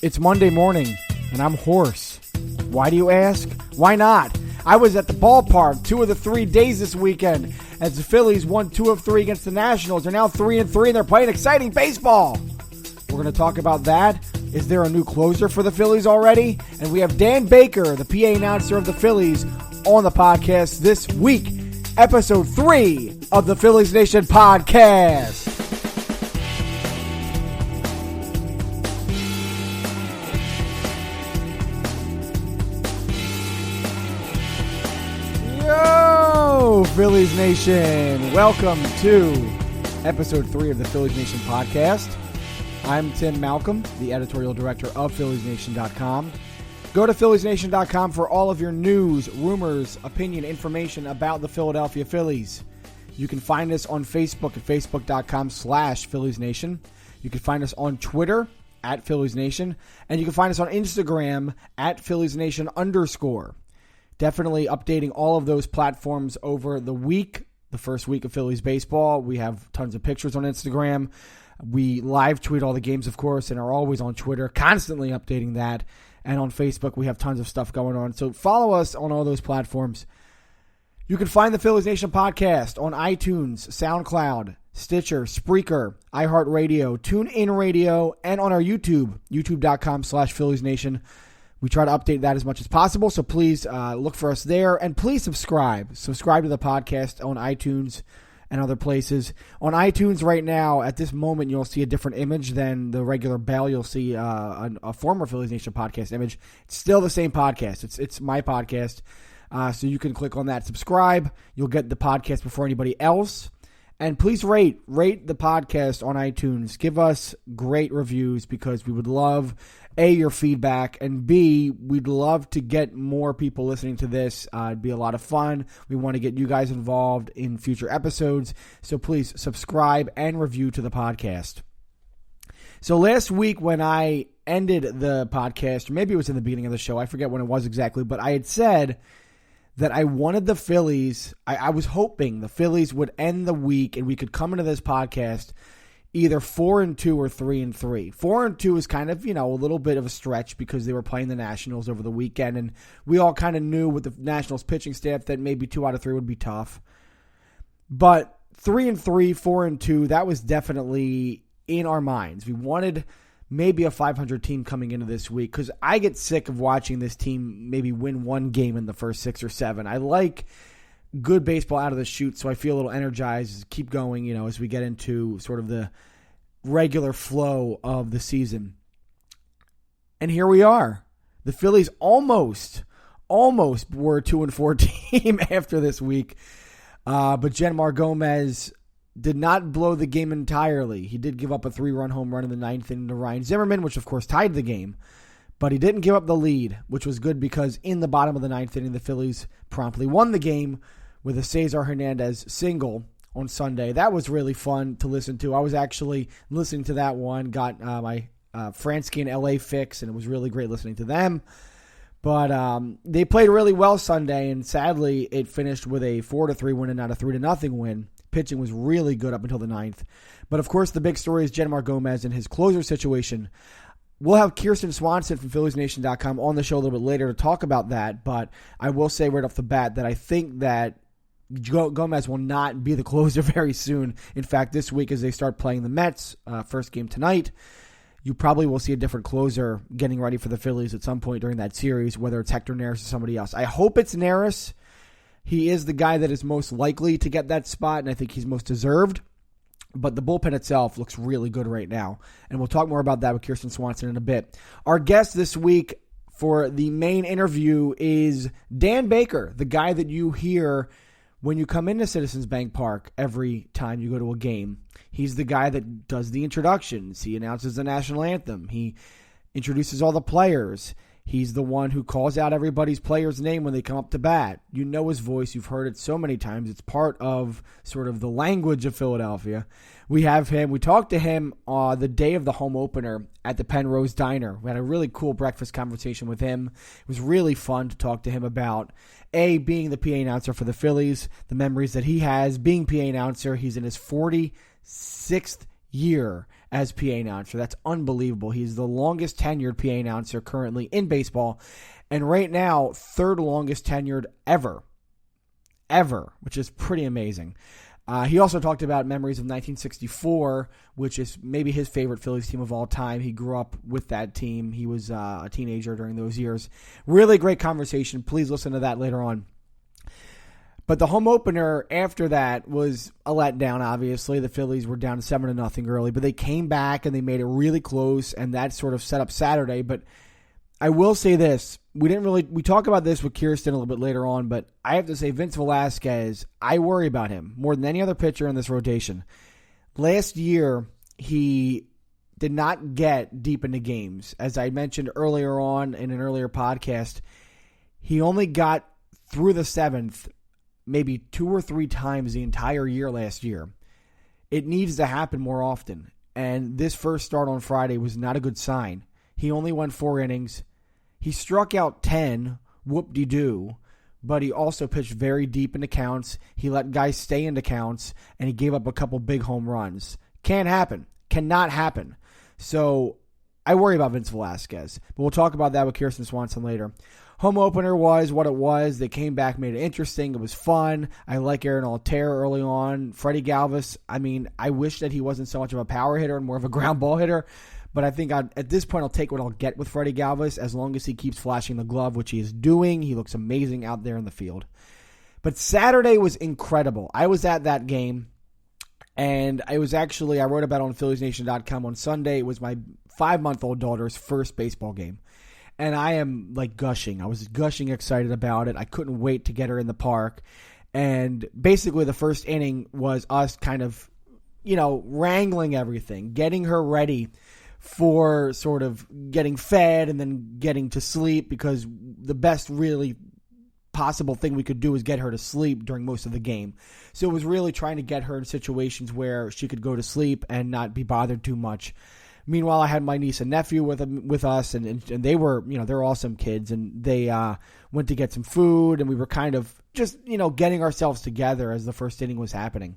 It's Monday morning, and I'm hoarse. Why do you ask? Why not? I was at the ballpark 2 of the 3 days this weekend as the Phillies won 2 of 3 against the Nationals. They're now 3-3, and they're playing exciting baseball. We're going to talk about that. Is there a new closer for the Phillies already? And we have Dan Baker, the PA announcer of the Phillies, on the podcast this week. Episode 3 of the Phillies Nation Podcast. Phillies Nation, welcome to episode 3 of the Phillies Nation Podcast. I'm Tim Malcolm, the editorial director of PhilliesNation.com. Go to PhilliesNation.com for all of your news, rumors, opinion, information about the Philadelphia Phillies. You can find us on Facebook at Facebook.com/PhilliesNation. You can find us on Twitter at PhilliesNation, and you can find us on Instagram at PhilliesNation_. Definitely updating all of those platforms over the week, the first week of Phillies baseball. We have tons of pictures on Instagram. We live tweet all the games, of course, and are always on Twitter, constantly updating that. And on Facebook, we have tons of stuff going on. So follow us on all those platforms. You can find the Phillies Nation Podcast on iTunes, SoundCloud, Stitcher, Spreaker, iHeartRadio, TuneIn Radio, and on our YouTube, youtube.com/PhilliesNation. We try to update that as much as possible, so please look for us there. And please subscribe. Subscribe to the podcast on iTunes and other places. On iTunes right now, at this moment, you'll see a different image than the regular bell. You'll see a former Phillies Nation Podcast image. It's still the same podcast. It's my podcast. So you can click on that, subscribe. You'll get the podcast before anybody else. And please rate the podcast on iTunes. Give us great reviews because we would love, A, your feedback, and B, we'd love to get more people listening to this. It'd be a lot of fun. We want to get you guys involved in future episodes. So please subscribe and review to the podcast. So last week when I ended the podcast, or maybe it was in the beginning of the show, I forget when it was exactly, but I had said that I wanted the Phillies, I was hoping the Phillies would end the week and we could come into this podcast either 4-2 or 3-3. 4-2 is kind of, a little bit of a stretch because they were playing the Nationals over the weekend, and we all kind of knew with the Nationals pitching staff that maybe 2 out of 3 would be tough. But 3-3, 4-2, that was definitely in our minds. We wanted maybe a 500 team coming into this week because I get sick of watching this team maybe win one game in the first 6 or 7. I like good baseball out of the chute, so I feel a little energized, keep going, as we get into sort of the regular flow of the season. And here we are. The Phillies almost were a 2-4 team after this week. But Jenmar Gomez did not blow the game entirely. He did give up a 3-run home run in the 9th inning to Ryan Zimmerman, which of course tied the game. But he didn't give up the lead, which was good because in the bottom of the 9th inning, the Phillies promptly won the game with a Cesar Hernandez single on Sunday. That was really fun to listen to. I was actually listening to that one, got my Fransky and LA fix, and it was really great listening to them. But they played really well Sunday, and sadly, it finished with a 4-3 win and not a 3-0 win. Pitching was really good up until the 9th. But of course, the big story is Jenmar Gomez and his closer situation. We'll have Kirsten Swanson from PhilliesNation.com on the show a little bit later to talk about that. But I will say right off the bat that I think that Gomez will not be the closer very soon. In fact, this week as they start playing the Mets, first game tonight, you probably will see a different closer getting ready for the Phillies at some point during that series, whether it's Hector Neris or somebody else. I hope it's Neris. He is the guy that is most likely to get that spot, and I think he's most deserved. But the bullpen itself looks really good right now. And we'll talk more about that with Kirsten Swanson in a bit. Our guest this week for the main interview is Dan Baker, the guy that you hear when you come into Citizens Bank Park every time you go to a game. He's the guy that does the introductions. He announces the national anthem. He introduces all the players. He's the one who calls out everybody's player's name when they come up to bat. You know his voice. You've heard it so many times. It's part of sort of the language of Philadelphia. We have him. We talked to him the day of the home opener at the Penrose Diner. We had a really cool breakfast conversation with him. It was really fun to talk to him about, A, being the PA announcer for the Phillies, the memories that he has being PA announcer. He's in his 46th year as PA announcer. That's unbelievable. He's the longest tenured PA announcer currently in baseball, and right now, third longest tenured ever, which is pretty amazing. He also talked about memories of 1964, which is maybe his favorite Phillies team of all time. He grew up with that team. He was a teenager during those years. Really great conversation. Please listen to that later on. But the home opener after that was a letdown, obviously. The Phillies were down 7-0 early, but they came back and they made it really close, and that sort of set up Saturday. But I will say this. We talk about this with Kirsten a little bit later on, but I have to say Vince Velasquez, I worry about him more than any other pitcher in this rotation. Last year, he did not get deep into games. As I mentioned earlier on in an earlier podcast, he only got through the seventh maybe 2 or 3 times the entire year last year. It needs to happen more often, and this first start on Friday was not a good sign. He only went 4 innings. He struck out 10, whoop-de-doo, but he also pitched very deep into counts. He let guys stay into counts, and he gave up a couple big home runs. Can't happen. Cannot happen. So I worry about Vince Velasquez, but we'll talk about that with Kirsten Swanson later. Home opener was what it was. They came back, made it interesting. It was fun. I like Aaron Altair early on. Freddie Galvis, I wish that he wasn't so much of a power hitter and more of a ground ball hitter. But I think at this point I'll take what I'll get with Freddie Galvis as long as he keeps flashing the glove, which he is doing. He looks amazing out there in the field. But Saturday was incredible. I was at that game, and I wrote about it on PhilliesNation.com on Sunday. It was my 5-month-old daughter's first baseball game. And I am gushing. I was gushing excited about it. I couldn't wait to get her in the park. And basically the first inning was us kind of, wrangling everything, getting her ready for sort of getting fed and then getting to sleep, because the best really possible thing we could do is get her to sleep during most of the game. So it was really trying to get her in situations where she could go to sleep and not be bothered too much. Meanwhile, I had my niece and nephew with us, and they were, they're awesome kids, and they went to get some food, and we were kind of just, getting ourselves together as the first inning was happening.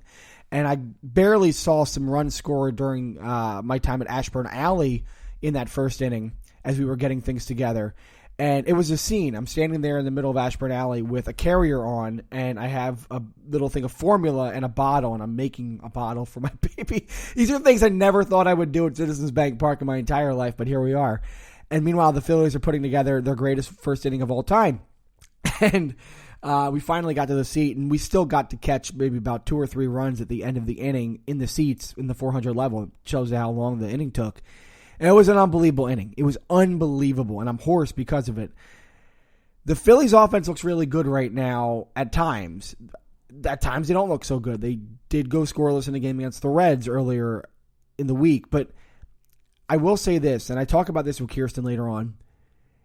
And I barely saw some runs scored during my time at Ashburn Alley in that first inning as we were getting things together. And it was a scene. I'm standing there in the middle of Ashburn Alley with a carrier on, and I have a little thing of formula and a bottle, and I'm making a bottle for my baby. These are things I never thought I would do at Citizens Bank Park in my entire life, but here we are. And meanwhile, the Phillies are putting together their greatest first inning of all time. And we finally got to the seat, and we still got to catch maybe about 2 or 3 runs at the end of the inning in the seats in the 400 level. It shows you how long the inning took. And it was an unbelievable inning. It was unbelievable, and I'm hoarse because of it. The Phillies' offense looks really good right now at times. At times, they don't look so good. They did go scoreless in the game against the Reds earlier in the week. But I will say this, and I talk about this with Kirsten later on.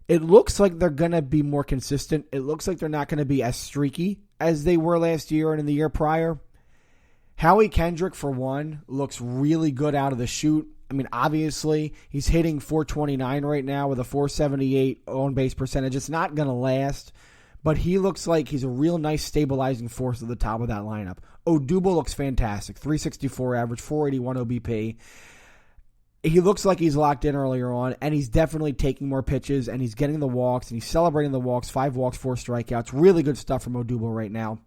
It looks like they're going to be more consistent. It looks like they're not going to be as streaky as they were last year and in the year prior. Howie Kendrick, for one, looks really good out of the chute. Obviously, he's hitting .429 right now with a .478 on-base percentage. It's not going to last, but he looks like he's a real nice stabilizing force at the top of that lineup. Odubel looks fantastic. .364 average, .481 OBP. He looks like he's locked in earlier on, and he's definitely taking more pitches, and he's getting the walks, and he's celebrating the walks. 5 walks, 4 strikeouts. Really good stuff from Odubel right now.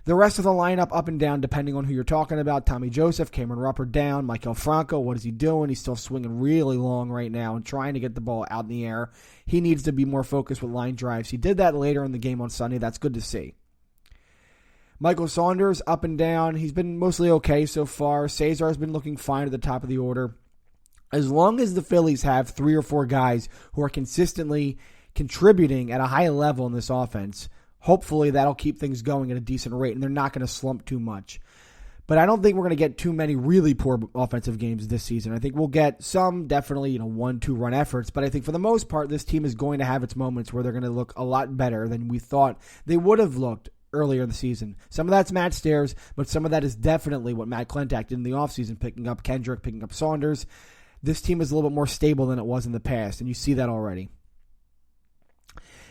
The rest of the lineup up and down, depending on who you're talking about. Tommy Joseph, Cameron Ruppert down. Maikel Franco, what is he doing? He's still swinging really long right now and trying to get the ball out in the air. He needs to be more focused with line drives. He did that later in the game on Sunday. That's good to see. Michael Saunders, up and down. He's been mostly okay so far. Cesar's been looking fine at the top of the order. As long as the Phillies have 3 or 4 guys who are consistently contributing at a high level in this offense, hopefully that'll keep things going at a decent rate, and they're not going to slump too much. But I don't think we're going to get too many really poor offensive games this season. I think we'll get some definitely 1-2 run efforts, but I think for the most part, this team is going to have its moments where they're going to look a lot better than we thought they would have looked earlier in the season. Some of that's Matt Stairs, but some of that is definitely what Matt Klentak did in the offseason, picking up Kendrick, picking up Saunders. This team is a little bit more stable than it was in the past, and you see that already.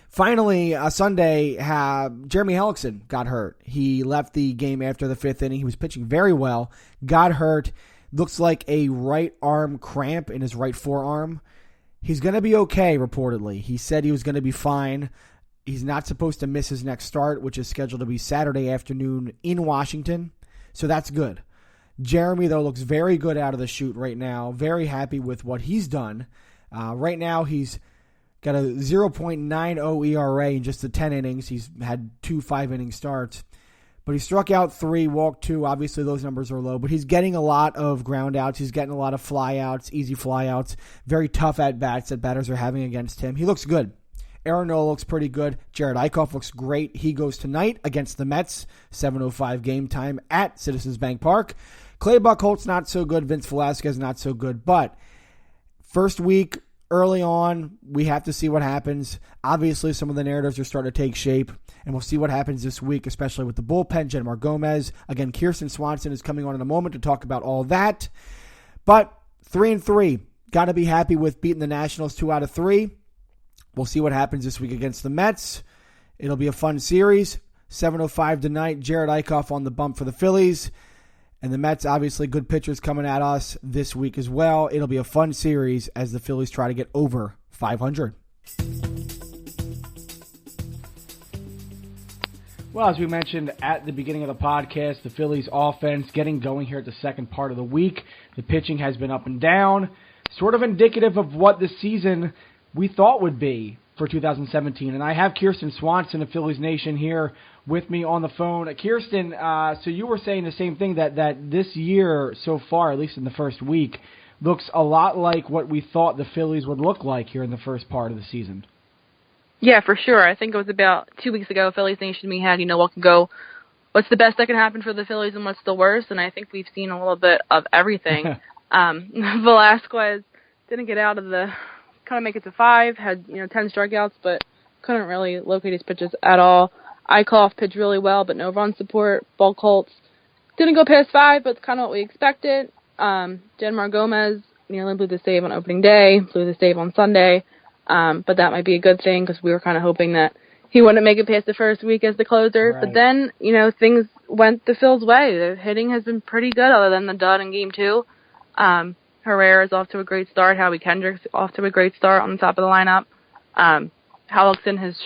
Finally, Sunday, Jeremy Hellickson got hurt. He left the game after the 5th inning. He was pitching very well, got hurt. looks like a right arm cramp in his right forearm. He's going to be okay, reportedly. He said he was going to be fine. He's not supposed to miss his next start, which is scheduled to be Saturday afternoon in Washington. So that's good. Jeremy, though, looks very good out of the chute right now. Very happy with what he's done. Right now, he's got a 0.90 ERA in just the 10 innings. He's had 2 5-inning starts. But he struck out 3, walked 2. Obviously, those numbers are low. But he's getting a lot of ground outs. He's getting a lot of fly outs, easy fly outs. Very tough at-bats that batters are having against him. He looks good. Aaron Nola looks pretty good. Jared Eichhoff looks great. He goes tonight against the Mets, 7:05 game time at Citizens Bank Park. Clay Buchholz not so good. Vince Velasquez not so good. But first week, early on, we have to see what happens. Obviously, some of the narratives are starting to take shape, and we'll see what happens this week, especially with the bullpen, Jenmar Gomez. Again, Kirsten Swanson is coming on in a moment to talk about all that. But 3-3, got to be happy with beating the Nationals 2 out of 3. We'll see what happens this week against the Mets. It'll be a fun series. 7:05 tonight, Jared Eichhoff on the bump for the Phillies. And the Mets, obviously, good pitchers coming at us this week as well. It'll be a fun series as the Phillies try to get over 500. Well, as we mentioned at the beginning of the podcast, the Phillies offense getting going here at the second part of the week. The pitching has been up and down, sort of indicative of what the season we thought would be for 2017. And I have Kirsten Swanson of Phillies Nation here with me on the phone. Kirsten, so you were saying the same thing, that this year so far, at least in the first week, looks a lot like what we thought the Phillies would look like here in the first part of the season. Yeah, for sure. I think it was about 2 weeks ago, Phillies Nation, we had, what can go, what's the best that can happen for the Phillies and what's the worst, and I think we've seen a little bit of everything. Velasquez didn't get out of kind of make it to 5, had 10 strikeouts, but couldn't really locate his pitches at all. Eichhoff pitched really well, but no run support. Buchholz didn't go past 5, but it's kind of what we expected. Jenmar Gomez nearly blew the save on opening day, blew the save on Sunday, but that might be a good thing because we were kind of hoping that he wouldn't make it past the first week as the closer. Right. But then, things went the Phil's way. The hitting has been pretty good other than the dud in Game 2. Herrera's off to a great start. Howie Kendrick's off to a great start on the top of the lineup. Hellickson has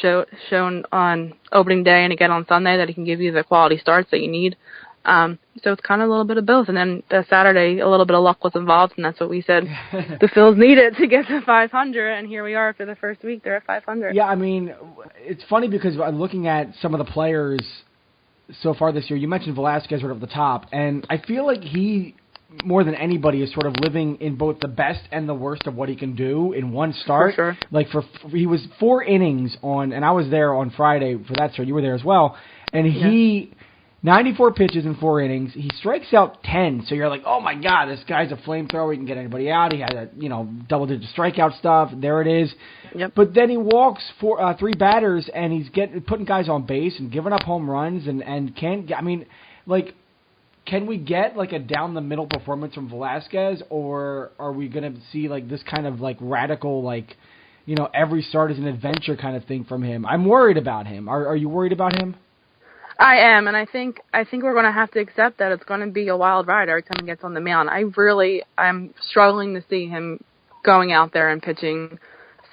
shown on opening day and again on Sunday that he can give you the quality starts that you need. So it's kind of a little bit of both. And then Saturday, a little bit of luck was involved, and that's what we said the Phils needed to get to 500. And here we are after the first week. They're at 500. Yeah, I mean, it's funny because I'm looking at some of the players so far this year. You mentioned Velasquez right off the top, and I feel like he, more than anybody, is sort of living in both the best and the worst of what he can do in one start. For sure. Like he was 4 innings on, and I was there on Friday for that start. You were there as well, and he 94 pitches in 4 innings. He strikes out 10. So you're like, oh my God, this guy's a flamethrower. He can get anybody out. He had a double-digit strikeout stuff. There it is. Yep. But then he walks 3 batters, and he's putting guys on base and giving up home runs and can't. I mean, like, can we get like a down-the-middle performance from Velasquez, or are we going to see like this kind of like radical, like, every start is an adventure kind of thing from him? I'm worried about him. Are you worried about him? I am, and I think we're going to have to accept that it's going to be a wild ride every time he gets on the mound. I'm struggling to see him going out there and pitching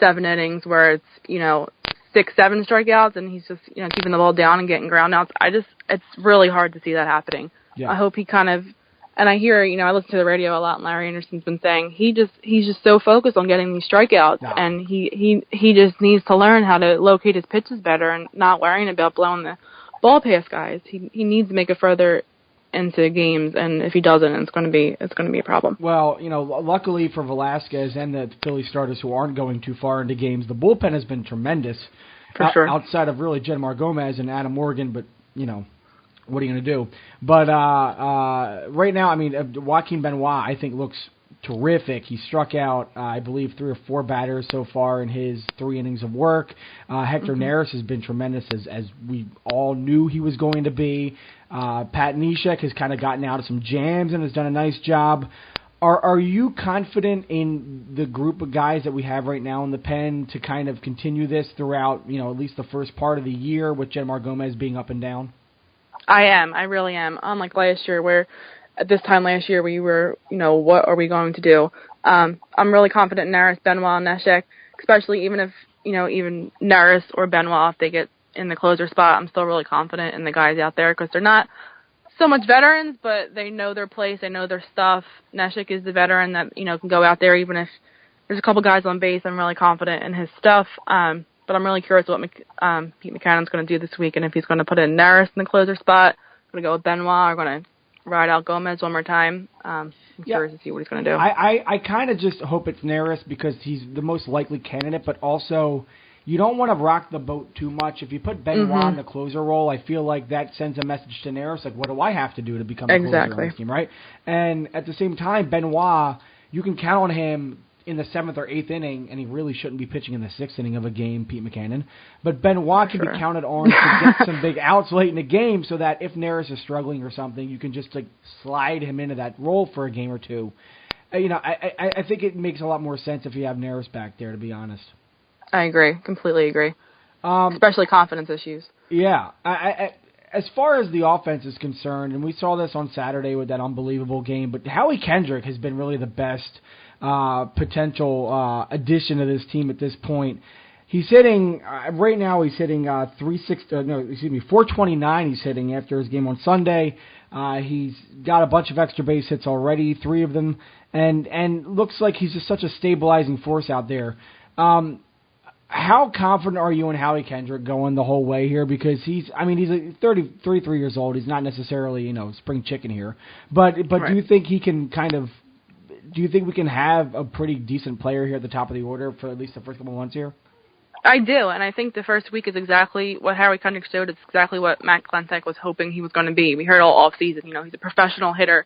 7 innings where it's 6, 7 strikeouts, and he's just keeping the ball down and getting ground outs. It's really hard to see that happening. Yeah. I hope he kind of, and I hear, I listen to the radio a lot, and Larry Anderson's been saying he's just so focused on getting these strikeouts, and he just needs to learn how to locate his pitches better and not worrying about blowing the ball past guys. He needs to make it further into games, and if he doesn't, it's going to be a problem. Well, luckily for Velasquez and the Philly starters who aren't going too far into games, the bullpen has been tremendous. For sure. Outside of really Jenmar Gomez and Adam Morgan, but what are you going to do? But right now, I mean, Joaquin Benoit, I think, looks terrific. He struck out, I believe, 3 or 4 batters so far in his 3 innings of work. Hector Neris has been tremendous, as we all knew he was going to be. Pat Neshek has kind of gotten out of some jams and has done a nice job. Are you confident in the group of guys that we have right now in the pen to kind of continue this throughout, at least the first part of the year with Jenmar Gomez being up and down? I am. I really am. Unlike last year where at this time last year we were, what are we going to do? I'm really confident in Neris, Benoit, and Neshek, especially even if, even Neris or Benoit, if they get in the closer spot, I'm still really confident in the guys out there because they're not so much veterans, but they know their place, they know their stuff. Neshek is the veteran that, can go out there even if there's a couple guys on base. I'm really confident in his stuff. But I'm really curious what Pete Maccannon's going to do this week, and if he's going to put in Neris in the closer spot, going to go with Benoit, or going to ride out Gomez one more time. I'm curious to see what he's going to do. I kind of just hope it's Neris because he's the most likely candidate, but also you don't want to rock the boat too much. If you put Benoit in the closer role, I feel like that sends a message to Neris, like, what do I have to do to become a closer on this team, right? And at the same time, Benoit, you can count on him in the 7th or 8th inning, and he really shouldn't be pitching in the 6th inning of a game, Pete Mackanin. But Benoit can be counted on to get some big outs late in the game so that if Neris is struggling or something, you can just slide him into that role for a game or two. I think it makes a lot more sense if you have Neris back there, to be honest. I agree. Completely agree. Especially confidence issues. Yeah. As far as the offense is concerned, and we saw this on Saturday with that unbelievable game, but Howie Kendrick has been really the best potential addition to this team at this point. He's hitting right now. He's hitting 429. He's hitting after his game on Sunday. He's got a bunch of extra base hits already, 3 of them, and looks like he's just such a stabilizing force out there. How confident are you in Howie Kendrick going the whole way here? Because he's 33 years old. He's not necessarily spring chicken here, but right. Do you think he can do you think we can have a pretty decent player here at the top of the order for at least the first couple of months here? I do, and I think the first week is exactly what Howie Kendrick showed. It's exactly what Matt Klentak was hoping he was going to be. We heard all off-season, he's a professional hitter,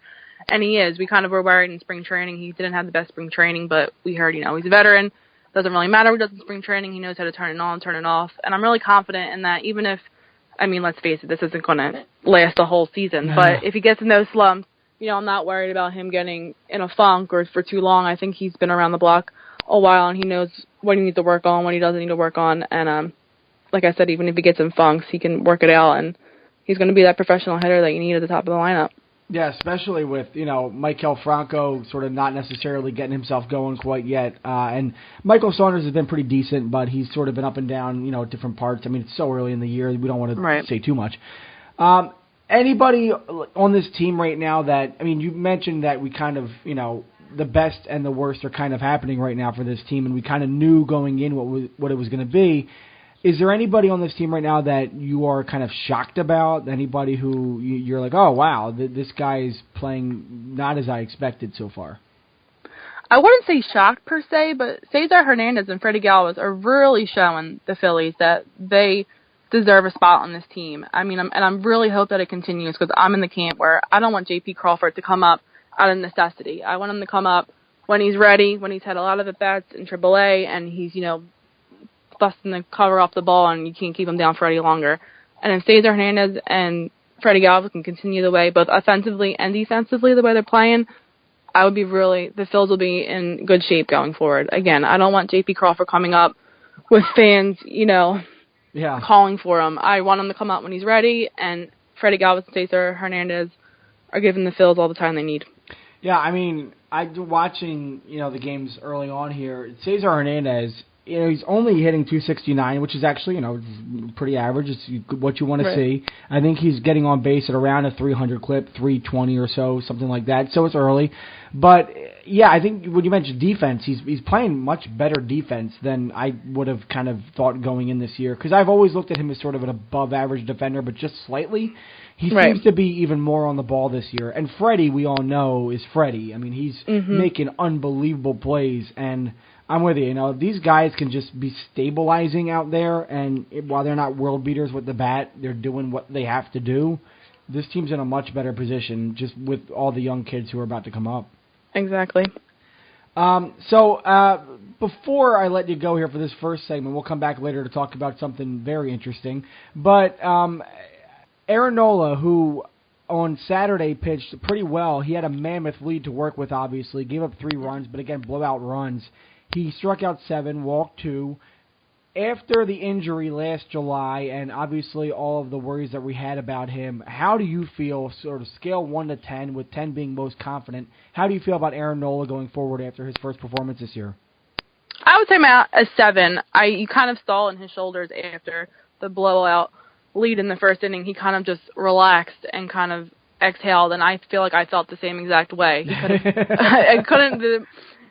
and he is. We kind of were worried in spring training. He didn't have the best spring training, but we heard, he's a veteran. Doesn't really matter what he does in spring training. He knows how to turn it on, turn it off, and I'm really confident in that even if, let's face it, this isn't going to last a whole season, but if he gets in those slumps, I'm not worried about him getting in a funk or for too long. I think he's been around the block a while, and he knows what he needs to work on, what he doesn't need to work on. And like I said, even if he gets in funks, he can work it out, and he's going to be that professional hitter that you need at the top of the lineup. Yeah, especially with, Maikel Franco sort of not necessarily getting himself going quite yet. And Michael Saunders has been pretty decent, but he's sort of been up and down, at different parts. It's so early in the year. We don't want to say too much. Anybody on this team right now that, you mentioned that we kind of, the best and the worst are kind of happening right now for this team, and we kind of knew going in what it was going to be. Is there anybody on this team right now that you are kind of shocked about? Anybody who you're like, oh, wow, this guy's playing not as I expected so far? I wouldn't say shocked per se, but Cesar Hernandez and Freddie Galvis are really showing the Phillies that they deserve a spot on this team. I'm really hope that it continues because I'm in the camp where I don't want J.P. Crawford to come up out of necessity. I want him to come up when he's ready, when he's had a lot of at-bats in AAA, and he's, busting the cover off the ball, and you can't keep him down for any longer. And if Cesar Hernandez and Freddie Galvis can continue the way, both offensively and defensively, the way they're playing, the Phils will be in good shape going forward. Again, I don't want J.P. Crawford coming up with fans, calling for him. I want him to come out when he's ready, and Freddie Galvis and Cesar Hernandez are giving the Phils all the time they need. Yeah, I watching, the games early on here. Cesar Hernandez, he's only hitting 269, which is actually, pretty average. It's what you want to see. I think he's getting on base at around a 300 clip, 320 or so, something like that. So it's early. But, yeah, I think when you mentioned defense, he's playing much better defense than I would have kind of thought going in this year. Because I've always looked at him as sort of an above-average defender, but just slightly. He seems to be even more on the ball this year. And Freddie, we all know, is Freddie. He's making unbelievable plays. And I'm with you. These guys can just be stabilizing out there. And while they're not world beaters with the bat, they're doing what they have to do. This team's in a much better position just with all the young kids who are about to come up. Exactly. So before I let you go here for this first segment, we'll come back later to talk about something very interesting. But Aaron Nola, who on Saturday pitched pretty well, he had a mammoth lead to work with, obviously, gave up 3 runs, but again, blowout runs. He struck out 7, walked 2. after the injury last July and obviously all of the worries that we had about him, how do you feel, sort of scale 1 to 10, with 10 being most confident, how do you feel about Aaron Nola going forward after his first performance this year? I would say a 7. You kind of stalled in his shoulders after the blowout lead in the first inning. He kind of just relaxed and kind of exhaled, and I feel like I felt the same exact way.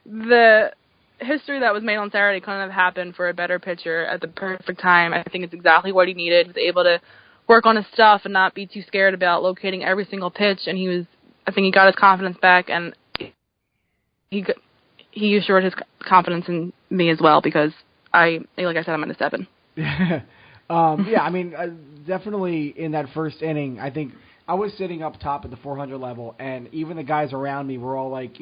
The history that was made on Saturday couldn't have happened for a better pitcher at the perfect time. I think it's exactly what he needed. He was able to work on his stuff and not be too scared about locating every single pitch, and I think he got his confidence back, and he assured his confidence in me as well, because like I said, I'm at a 7. Definitely in that first inning, I think I was sitting up top at the 400 level, and even the guys around me were all like,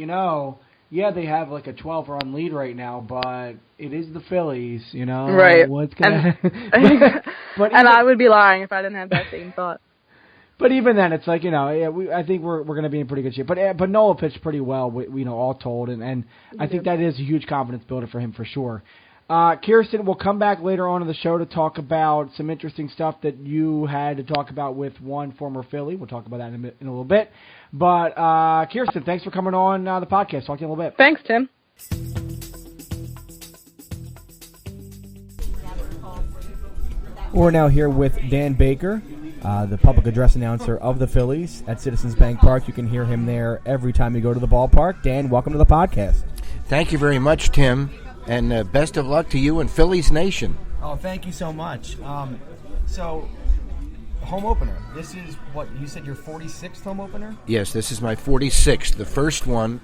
yeah, they have like a 12-run lead right now, but it is the Phillies, Right. What's gonna? And I would be lying if I didn't have that same thought. But even then, it's like I think we're going to be in pretty good shape. But Nola pitched pretty well, all told, and I think that is a huge confidence builder for him for sure. Kirsten, we'll come back later on in the show to talk about some interesting stuff that you had to talk about with one former Philly. We'll talk about that in a little bit. But Kirsten, thanks for coming on the podcast. Talk to you in a little bit. Thanks, Tim. We're now here with Dan Baker, the public address announcer of the Phillies at Citizens Bank Park. You can hear him there every time you go to the ballpark. Dan, welcome to the podcast. Thank you very much, Tim, and best of luck to you and Phillies Nation. Oh, thank you so much. So, home opener. This is what you said, your 46th home opener? Yes, this is my 46th. The first one,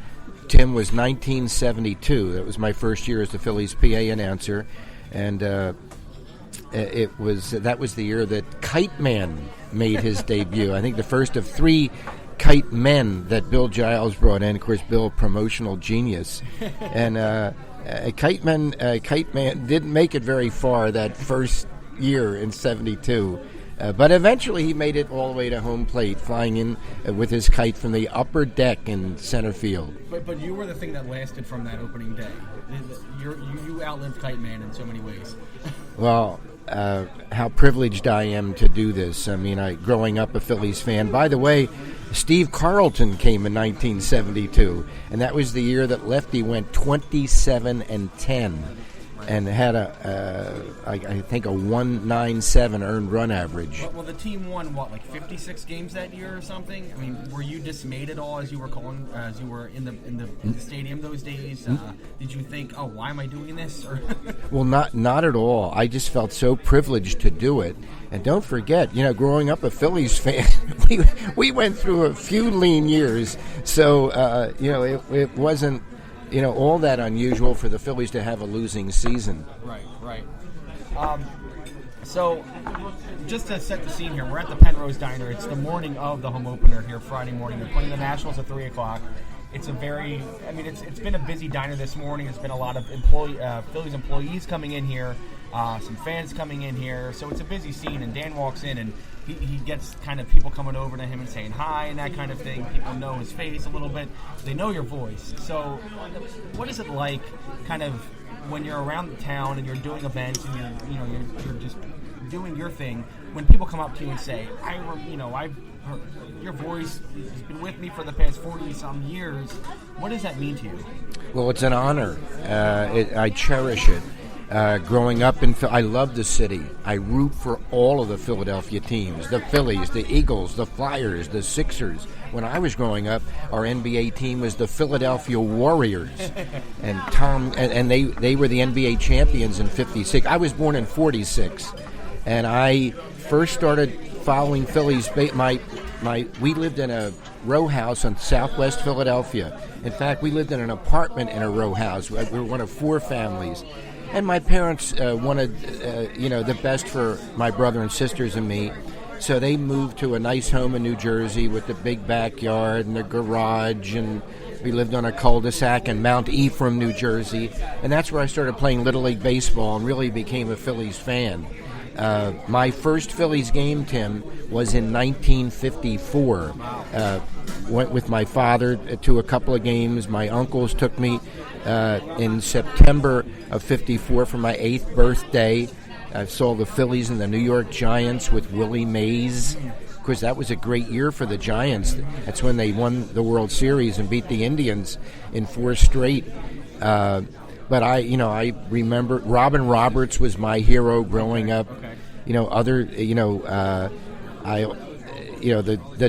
Tim, was 1972. That was my first year as the Phillies PA announcer, and that was the year that Kite Man made his debut. I think the first of 3 Kite Men that Bill Giles brought in. Of course, Bill, promotional genius, and Kite Man didn't make it very far that first year in 72. But eventually he made it all the way to home plate, flying in with his kite from the upper deck in center field. But you were the thing that lasted from that opening day. You outlived Kite Man in so many ways. Well, how privileged I am to do this. I mean, growing up a Phillies fan. By the way, Steve Carlton came in 1972, and that was the year that Lefty went 27-10. And had I think a 197 earned run average. Well, the team won 56 games that year or something. I mean, were you dismayed at all as you were in the stadium those days? Did you think, oh, why am I doing this? Or Well, not at all. I just felt so privileged to do it. And don't forget, growing up a Phillies fan, we went through a few lean years, so it wasn't all that unusual for the Phillies to have a losing season. Right. So, just to set the scene here, we're at the Penrose Diner. It's the morning of the home opener here, Friday morning. They're playing the Nationals at 3 o'clock. It's it's been a busy diner this morning. There's been a lot of Phillies employees coming in here, some fans coming in here. So it's a busy scene, and Dan walks in, and he gets kind of people coming over to him and saying hi and that kind of thing. People know his face a little bit. They know your voice. So what is it like kind of when you're around the town and you're doing events and you're just doing your thing, when people come up to you and say, I've heard your voice has been with me for the past 40-some years. What does that mean to you? Well, it's an honor. I cherish it. Growing up I love the city. I root for all of the Philadelphia teams, the Phillies, the Eagles, the Flyers, the Sixers. When I was growing up, our NBA team was the Philadelphia Warriors, and they were the NBA champions in '56. I was born in '46, and I first started following Phillies. We lived in a row house in Southwest Philadelphia. In fact, we lived in an apartment in a row house. We were one of 4 families. And my parents wanted, the best for my brother and sisters and me. So they moved to a nice home in New Jersey with the big backyard and the garage. And we lived on a cul-de-sac in Mount Ephraim, New Jersey. And that's where I started playing Little League Baseball and really became a Phillies fan. My first Phillies game, Tim, was in 1954. Went with my father to a couple of games. My uncles took me in September of 54 for my 8th birthday. I saw the Phillies and the New York Giants with Willie Mays. Of course, that was a great year for the Giants. That's when they won the World Series and beat the Indians in 4 straight. But I remember Robin Roberts was my hero growing up. The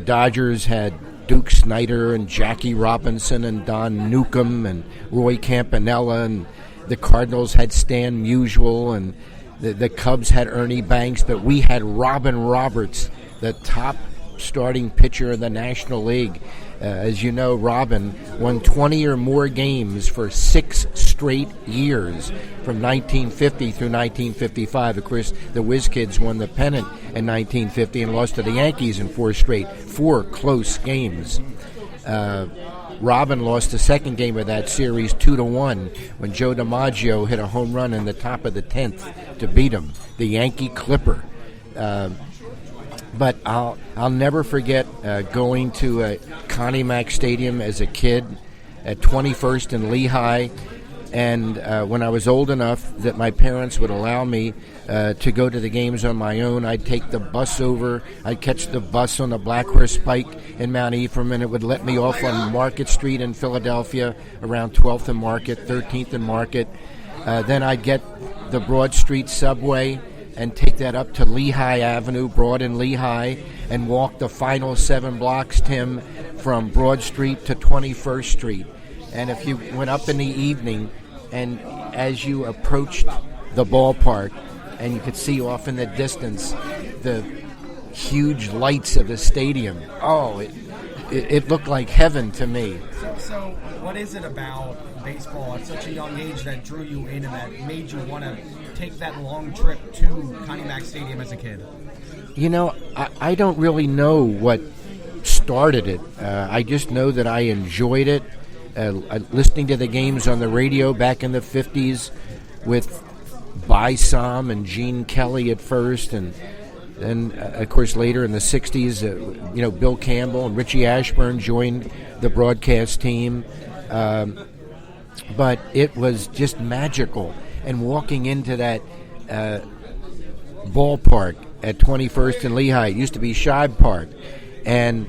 Dodgers had Duke Snider and Jackie Robinson and Don Newcomb and Roy Campanella, and the Cardinals had Stan Musial, and the Cubs had Ernie Banks, but we had Robin Roberts, the top starting pitcher in the National League. As you know, Robin won 20 or more games for 6 straight years from 1950 through 1955. Of course, the Whiz Kids won the pennant in 1950 and lost to the Yankees in 4 straight, 4 close games. Robin lost the second game of that series 2-1 when Joe DiMaggio hit a home run in the top of the 10th to beat him, the Yankee Clipper. But I'll never forget going to Connie Mack Stadium as a kid at 21st and Lehigh, and when I was old enough that my parents would allow me to go to the games on my own, I'd take the bus over. I'd catch the bus on the Black Horse Pike in Mount Ephraim, and it would let me off on Market Street in Philadelphia around 12th and Market, 13th and Market. Then I'd get the Broad Street subway and take that up to Lehigh Avenue, Broad and Lehigh, and walk the final 7 blocks, Tim, from Broad Street to 21st Street. And if you went up in the evening, and as you approached the ballpark, and you could see off in the distance the huge lights of the stadium, it looked like heaven to me. So what is it about baseball at such a young age that drew you in and that made you want to take that long trip to Connie Mack Stadium as a kid? I don't really know what started it. I just know that I enjoyed it. Listening to the games on the radio back in the 50s with Bysom and Gene Kelly at first, and then, of course, later in the 60s, Bill Campbell and Richie Ashburn joined the broadcast team. But it was just magical. And walking into that ballpark at 21st and Lehigh, it used to be Scheib Park, and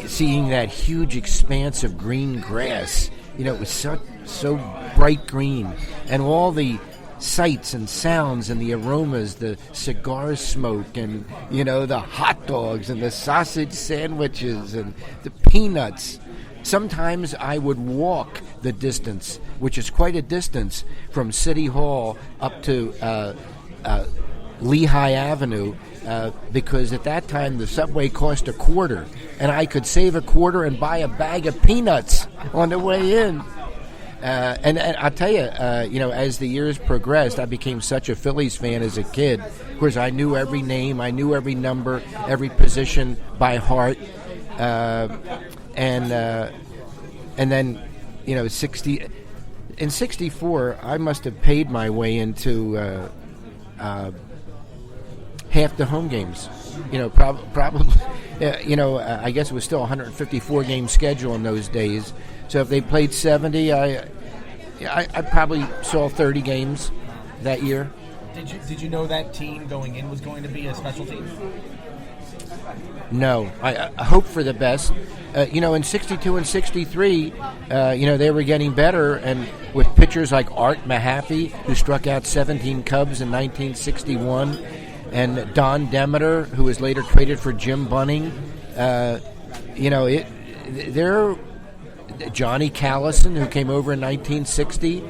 seeing that huge expanse of green grass, it was so bright green, and all the sights and sounds and the aromas, the cigar smoke, and the hot dogs and the sausage sandwiches and the peanuts. Sometimes I would walk the distance, which is quite a distance, from City Hall up to Lehigh Avenue, because at that time the subway cost $0.25, and I could save $0.25 and buy a bag of peanuts on the way in. And I'll tell you, as the years progressed, I became such a Phillies fan as a kid. Of course, I knew every name, I knew every number, every position by heart. And then, in 64, I must have paid my way into half the home games. Probably, I guess it was still a 154-game schedule in those days. So if they played 70, I probably saw 30 games that year. Did you know that team going in was going to be a special team? No, I hope for the best. In 62 and 63, they were getting better, and with pitchers like Art Mahaffey, who struck out 17 Cubs in 1961, and Don Demeter, who was later traded for Jim Bunning. Johnny Callison, who came over in 1960.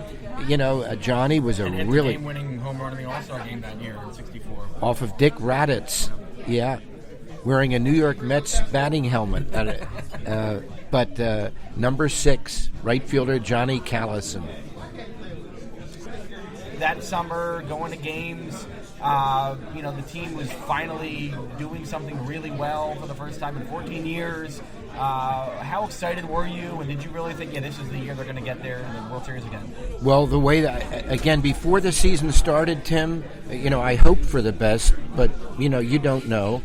Johnny was a really game-winning home run in the All-Star game that year in '64 off of Dick Raditz. Yeah. Wearing a New York Mets batting helmet. But number 6, right fielder Johnny Callison. that summer, going to games. The team was finally doing something really well for the first time in 14 years. How excited were you, and did you really think, this is the year they're going to get there in the World Series again? Well, the way that, again, before the season started, Tim, I hoped for the best, but, you don't know.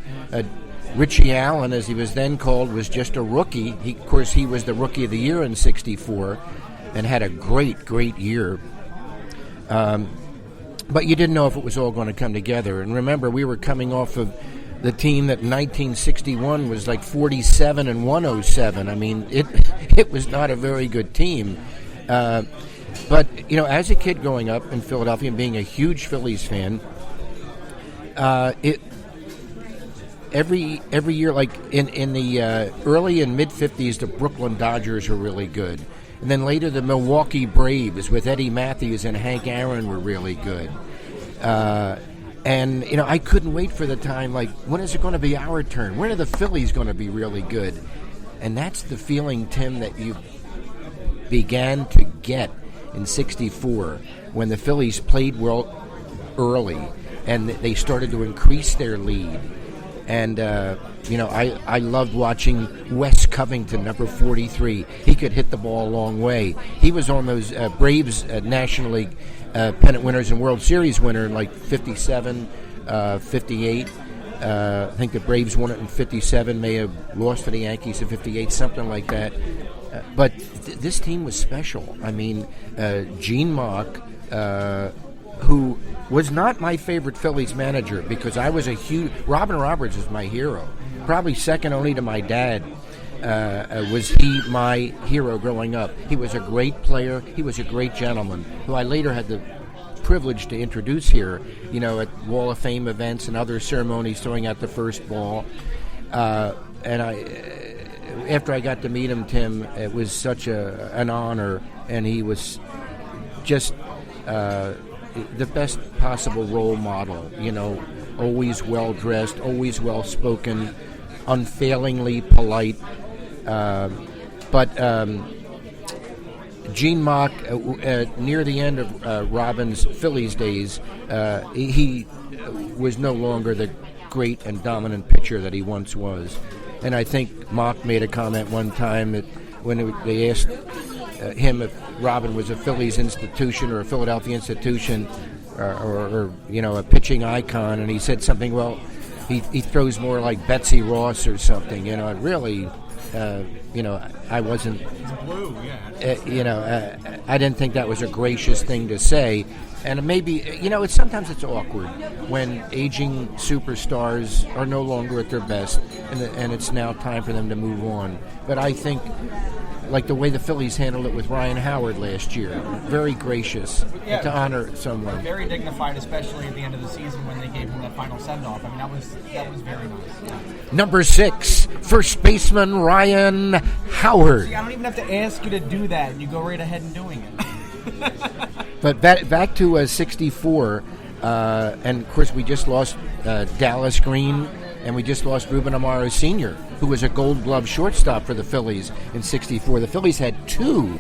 Richie Allen, as he was then called, was just a rookie. Of course, he was the Rookie of the Year in '64 and had a great, great year. But you didn't know if it was all going to come together. And remember, we were coming off of the team that in 1961 was like 47 and 107. I mean, it was not a very good team. But, as a kid growing up in Philadelphia and being a huge Phillies fan, every year, like in the early and mid-'50s, the Brooklyn Dodgers were really good. And then later the Milwaukee Braves with Eddie Matthews and Hank Aaron were really good. And I couldn't wait for the time, like, when is it going to be our turn? When are the Phillies going to be really good? And that's the feeling, Tim, that you began to get in '64 when the Phillies played well early and they started to increase their lead. And, I loved watching Wes Covington, number 43. He could hit the ball a long way. He was on those Braves National League pennant winners and World Series winner in like 57, 58. I think the Braves won it in 57, may have lost to the Yankees in 58, something like that. But this team was special. I mean, Gene Mauch, who was not my favorite Phillies manager because I was a huge... Robin Roberts is my hero. Probably second only to my dad. Was he my hero growing up. He was a great player. He was a great gentleman, who I later had the privilege to introduce here, at Wall of Fame events and other ceremonies, throwing out the first ball. And after I got to meet him, Tim, it was such an honor, and he was just... the best possible role model, always well-dressed, always well-spoken, unfailingly polite. But Gene Mauch, near the end of Robin's Phillies days, he was no longer the great and dominant pitcher that he once was. And I think Mauch made a comment one time that when they asked him if Robin was a Phillies institution or a Philadelphia institution or a pitching icon, and he said something, well, he throws more like Betsy Ross or something, it really, I wasn't, blue, yeah. I didn't think that was a gracious thing to say. And maybe, sometimes it's awkward when aging superstars are no longer at their best, and it's now time for them to move on. But I think, like the way the Phillies handled it with Ryan Howard last year, very gracious to honor someone. Very dignified, especially at the end of the season when they gave him that final send-off. I mean, that was very nice. Yeah. Number 6, first baseman Ryan Howard. See, I don't even have to ask you to do that, and you go right ahead and doing it. But back to '64, and of course we just lost Dallas Green, and we just lost Ruben Amaro Sr., who was a Gold Glove shortstop for the Phillies in '64. The Phillies had 2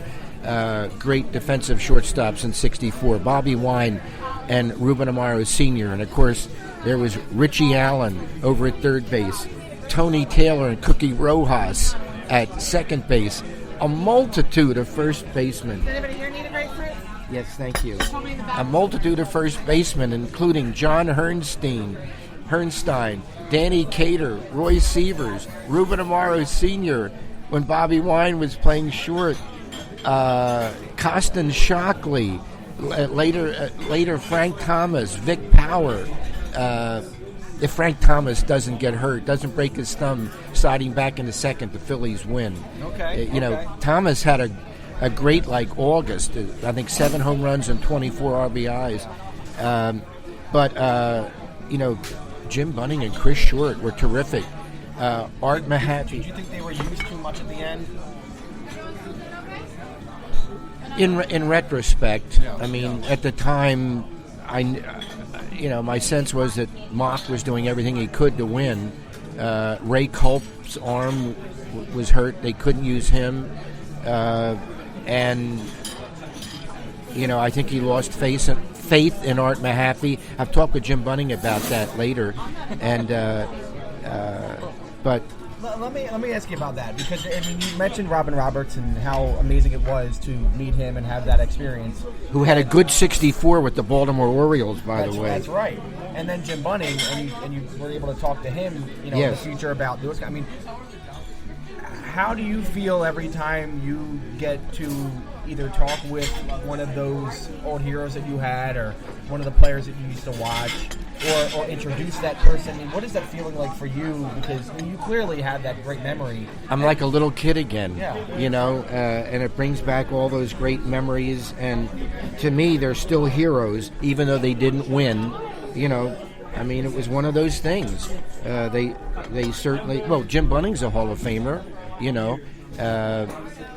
great defensive shortstops in '64, Bobby Wine and Ruben Amaro Sr. And of course there was Richie Allen over at third base, Tony Taylor and Cookie Rojas at second base, a multitude of first basemen. Does anybody here need a grapefruit? Yes, thank you. A multitude of first basemen, including John Hernstein, Danny Cater, Roy Sievers, Ruben Amaro Sr., when Bobby Wine was playing short, Costin Shockley, later Frank Thomas, Vic Power. If Frank Thomas doesn't get hurt, doesn't break his thumb sliding back into second, the Phillies win. Okay. Thomas had a great August. I think 7 home runs and 24 RBIs. But Jim Bunning and Chris Short were terrific. Art Mahaffey. Did you think they were used too much at the end? In retrospect, at the time, my sense was that Mauch was doing everything he could to win. Ray Culp's arm was hurt; they couldn't use him, and I think he lost faith in Art Mahaffey. I've talked with Jim Bunning about that later, and but. Let me ask you about that, because you mentioned Robin Roberts and how amazing it was to meet him and have that experience. Who had a good 64 with the Baltimore Orioles, by the way. That's right. And then Jim Bunning, and you were able to talk to him, in the future about those. I mean, how do you feel every time you get to either talk with one of those old heroes that you had, or one of the players that you used to watch, or introduce that person? I mean, what is that feeling like for you? Because you clearly have that great memory. I'm like a little kid again, yeah. And it brings back all those great memories. And to me, they're still heroes, even though they didn't win. I mean, it was one of those things. They certainly. Well, Jim Bunning's a Hall of Famer.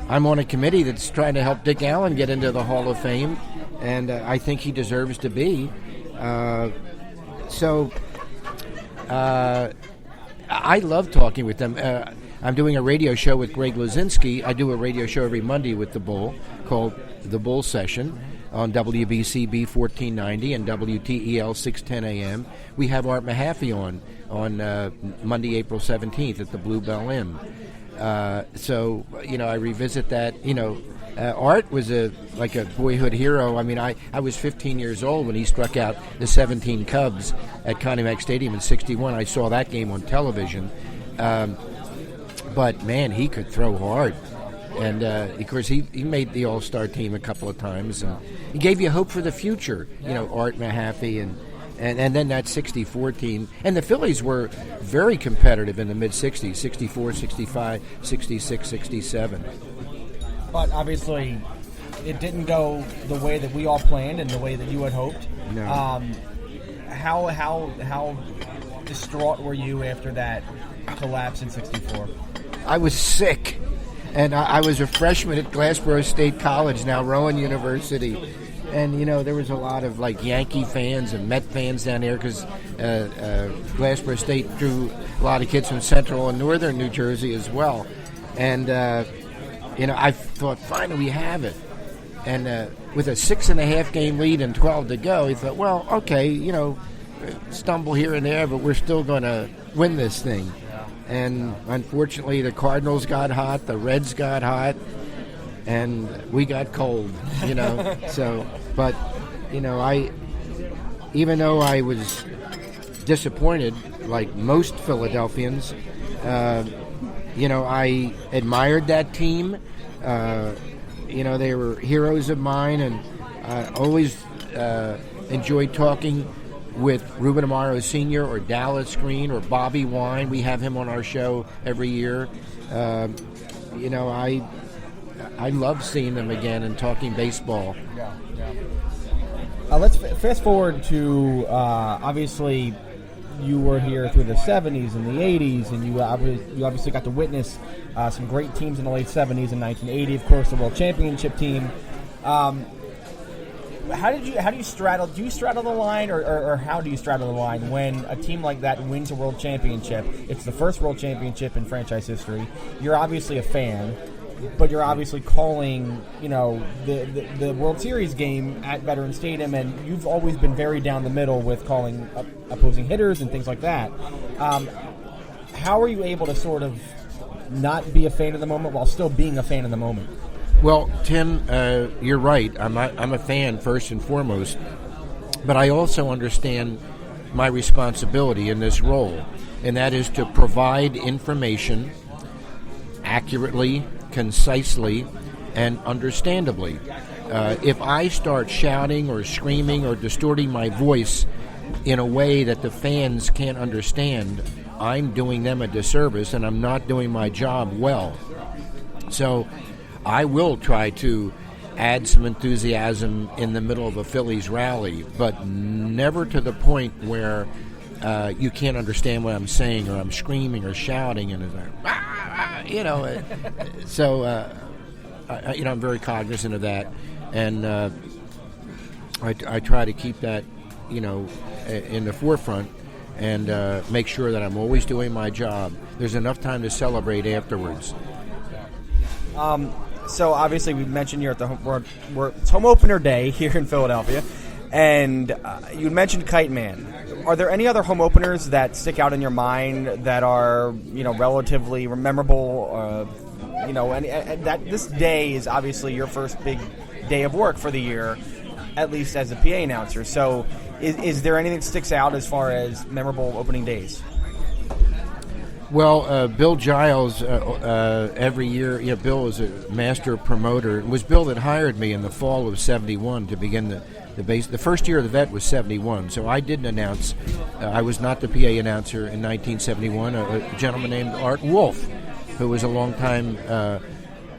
I'm on a committee that's trying to help Dick Allen get into the Hall of Fame, and I think he deserves to be. So I love talking with them. I'm doing a radio show with Greg Luzinski. I do a radio show every Monday with the Bull called The Bull Session on WBCB 1490 and WTEL 610 AM. We have Art Mahaffey on Monday, April 17th at the Bluebell Inn. So I revisit that. Art was like a boyhood hero. I mean, I was 15 years old when he struck out the 17 Cubs at Connie Mack Stadium in '61. I saw that game on television. But man, he could throw hard, and of course he made the All-Star team a couple of times. And he gave you hope for the future. Art Mahaffey and then that 64 team. And the Phillies were very competitive in the mid-'60s, 64, 65, 66, 67. But obviously, it didn't go the way that we all planned and the way that you had hoped. No. How distraught were you after that collapse in '64? I was sick. And I was a freshman at Glassboro State College, now Rowan University. And, there was a lot of, Yankee fans and Met fans down there because Glassboro State drew a lot of kids from central and northern New Jersey as well. And, I thought, finally, we have it. And with a 6.5 game lead and 12 to go, he thought, well, okay, stumble here and there, but we're still going to win this thing. And unfortunately, the Cardinals got hot, the Reds got hot, and we got cold, So, but, even though I was disappointed, like most Philadelphians, I admired that team. They were heroes of mine, and I always enjoyed talking with Ruben Amaro Sr. or Dallas Green or Bobby Wine. We have him on our show every year. I love seeing them again and talking baseball. Yeah. Let's fast forward to obviously you were here through the 70s and the 80s, and you obviously got to witness some great teams in the late 70s and 1980. Of course, the World Championship team. How do you straddle? Do you straddle the line, or how do you straddle the line when a team like that wins a World Championship? It's the first World Championship in franchise history. You're obviously a fan, but you're obviously calling, the World Series game at Veterans Stadium, and you've always been very down the middle with calling opposing hitters and things like that. How are you able to sort of not be a fan of the moment while still being a fan of the moment? Well, Tim, you're right. I'm a fan first and foremost, but I also understand my responsibility in this role, and that is to provide information accurately, concisely, and understandably. If I start shouting or screaming or distorting my voice in a way that the fans can't understand, I'm doing them a disservice, and I'm not doing my job well. So I will try to add some enthusiasm in the middle of a Phillies rally, but never to the point where you can't understand what I'm saying, or I'm screaming or shouting, and it's like, So, I'm very cognizant of that, and I try to keep that, in the forefront, and make sure that I'm always doing my job. There's enough time to celebrate afterwards. So obviously we mentioned you're at the it's home opener day here in Philadelphia, and you mentioned Kite Man. Are there any other home openers that stick out in your mind that are relatively memorable? And that this day is obviously your first big day of work for the year, at least as a PA announcer. So is there anything that sticks out as far as memorable opening days? Well, Bill Giles, every year, Bill is a master promoter. It was Bill that hired me in the fall of '71 to begin the base. The first year of the vet was '71, so I didn't announce. I was not the PA announcer in 1971. A gentleman named Art Wolf, who was a longtime